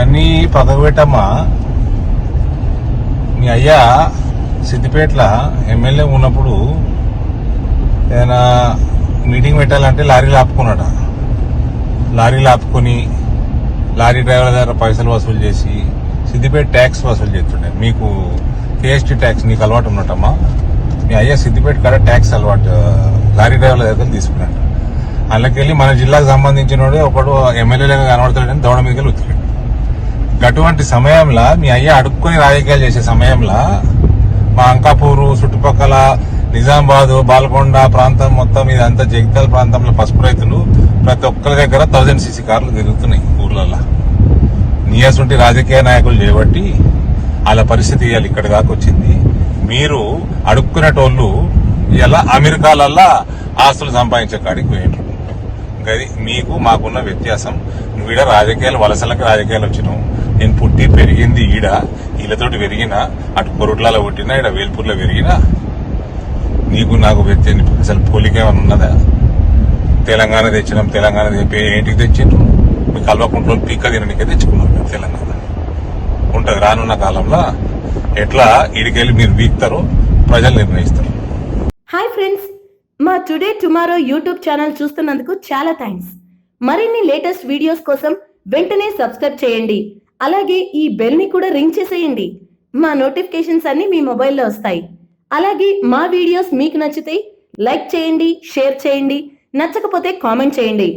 ఇవన్నీ పక్కకు పెట్టమ్మా. మీ అయ్యా సిద్దిపేటలో ఎమ్మెల్యే ఉన్నప్పుడు ఏదైనా మీటింగ్ పెట్టాలంటే లారీలు ఆపుకున్నాడ. లారీలు ఆపుకొని లారీ డ్రైవర్ల దగ్గర పైసలు వసూలు చేసి సిద్దిపేట ట్యాక్స్ వసూలు చేస్తుండే. మీకు కేఎస్టీ ట్యాక్స్ నీకు అలవాటు ఉన్నట్టమ్మా. మీ అయ్యా సిద్దిపేట కాడ ట్యాక్స్ అలవాటు లారీ డ్రైవర్ల దగ్గర తీసుకున్నాడు. అందులోకెళ్ళి మన జిల్లాకు సంబంధించిన ఒకడు ఎమ్మెల్యేలుగా కనబడతాడని దౌడ మీదకి ఉతికాడు. అటువంటి సమయంలో మీ అయ్యా అడుక్కొని రాజకీయాలు చేసే సమయంలో మా అంకాపూరు చుట్టుపక్కల నిజామాబాద్ బాల్కొండ ప్రాంతం మొత్తం ఇదంతా జగిత్యాల ప్రాంతంలో పసుపు రైతులు ప్రతి ఒక్కరి దగ్గర 1000 cc కార్లు తిరుగుతున్నాయి ఊర్లలో. నీయసుంటి రాజకీయ నాయకులు చేయబట్టి వాళ్ళ పరిస్థితి ఇవాళ ఇక్కడ దాకా వచ్చింది. మీరు అడుక్కునేటోళ్ళు ఇలా అమెరికాలల్లా ఆస్తులు సంపాదించే కాడికి పోయినరు. గది మీకు మాకున్న వ్యత్యాసం. నువ్వు ఈడ రాజకీయాలు వలసలకు రాజకీయాలు వచ్చినావు. నేను పుట్టి పెరిగింది ఈడ, వీళ్ళతోటి పెరిగినా, అటు కొరుట్లలో పుట్టినా, ఈడ వేల్పూర్లో పెరిగినా. నీకు నాకు వ్యత్యాసం అసలు పోలికేమన్నా ఉన్నదా? తెలంగాణ తెచ్చినాం, తెలంగాణ ఏంటికి తెచ్చిండ్రు? మీ కల్వకుంట్లో పీక్క తినడానికే తెచ్చుకున్నాం తెలంగాణ. ఉంటది రానున్న కాలంలో ఎట్లా ఈడికెళ్ళి మీరు వీక్తారో ప్రజలు నిర్ణయిస్తారు. హాయ్ ఫ్రెండ్స్, మా టుడే టుమారో యూట్యూబ్ ఛానల్ చూస్తున్నందుకు చాలా థ్యాంక్స్. మరిన్ని లేటెస్ట్ వీడియోస్ కోసం వెంటనే సబ్స్క్రైబ్ చేయండి. అలాగే ఈ బెల్ ని కూడా రింగ్ చేసేయండి. మా నోటిఫికేషన్స్ అన్ని మీ మొబైల్లో వస్తాయి. అలాగే మా వీడియోస్ మీకు నచ్చితే లైక్ చేయండి, షేర్ చేయండి, నచ్చకపోతే కామెంట్ చేయండి.